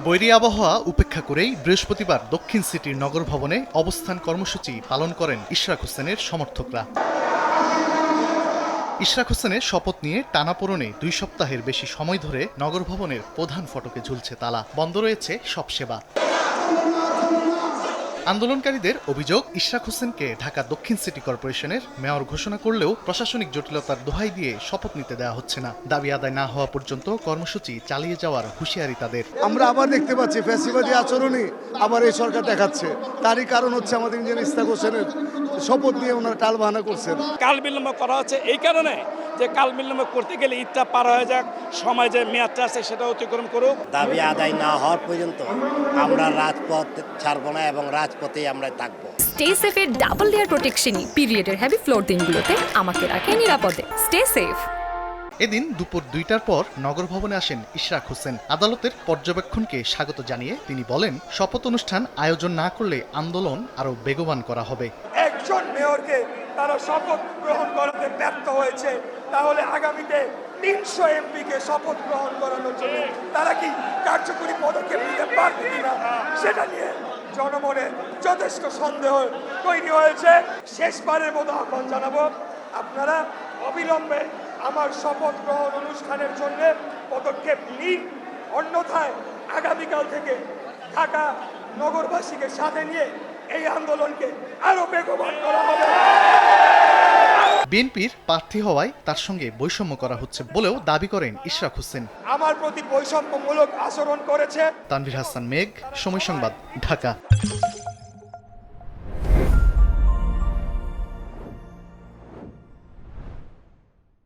বৈরী আবহাওয়া উপেক্ষা করেই বৃহস্পতিবার দক্ষিণ সিটির নগর ভবনে অবস্থান কর্মসূচি পালন করেন ইশরাক হোসেনের সমর্থকরা। ইশরাক হোসেনের শপথ নিয়ে টানাপোড়েনে 2 সপ্তাহের বেশি সময় ধরে নগর ভবনের প্রধান ফটকে ঝুলছে তালা, বন্ধ রয়েছে সব সেবা। আন্দোলনকারীদের অভিযোগ, ইশরাক হোসেনকে ঢাকা দক্ষিণ সিটি কর্পোরেশনের মেয়র ঘোষণা করলেও প্রশাসনিক জটিলতার দোহাই দিয়ে শপথ নিতে দেওয়া হচ্ছে না। দাবি আদায় না হওয়া পর্যন্ত কর্মসূচি চালিয়ে যাওয়ার হুঁশিয়ারি তাদের। আমরা আবার দেখতে পাচ্ছি ফ্যাসিবাদী আচরণই আবার এই সরকার দেখাচ্ছে। তারই কারণ হচ্ছে আমাদের ইঞ্জিনিয়ার ইশরাক হোসেনের শপথ নিয়ে ওনারা টালবাহানা করছেন। কাল বিলম্ব করা হচ্ছে এই কারণে যে কাল বিলম্ব করতে গেলে ঈদটা পার হয়ে যাক, সময় যে মেয়াদটা আছে সেটা অতিক্রম করুক। দাবি আদায় না হওয়ার পর্যন্ত আমরা রাজপথ ছাড়বো না এবং রাজপথেই আমরা থাকবো। স্টে সেফের ডাবল লেয়ার প্রোটেকশনই পিরিয়ডের হেভি ফ্লোর দিনগুলোতে আমাকে রাখে নিরাপদে। Stay safe. এদিন দুপুর 2টার পর নগর ভবনে আসেন ইশরাক হোসেন। আদালতের পর্যবেক্ষণকে স্বাগত জানিয়ে তিনি বলেন, শপথ অনুষ্ঠান আয়োজন না করলে আন্দোলন আরো বেগবান করা হবে। একজন মেয়রকে তারা শপথ গ্রহণ করাতে ব্যর্থ হয়েছে, তাহলে আগামীতে 300 এমপিকে শপথ গ্রহণ করানোর জন্য তারা কি কার্যকরী পদক্ষেপ নিতে পারবে কিনা সেটা নিয়ে জনমনে যথেষ্ট সন্দেহ তৈরি হয়েছে। শেষবারের মতো আহ্বান জানাবো, আপনারা অবিলম্বে আমার শপথ গ্রহণ অনুষ্ঠানের জন্য পদক্ষেপ নিন, অন্যথায় আগামীকাল থেকে ঢাকা নগরবাসীকে সাথে নিয়ে এই আন্দোলনকে আরো বেগবান করা হবে। বিএনপির প্রার্থী হওয়ায় তার সঙ্গে বৈষম্য করা হচ্ছে বলেও দাবি করেন ইশরাক হোসেন। আমার প্রতি বৈষম্যমূলক আচরণ করেছে। তানভীর হাসান মেঘ, সময় সংবাদ, ঢাকা।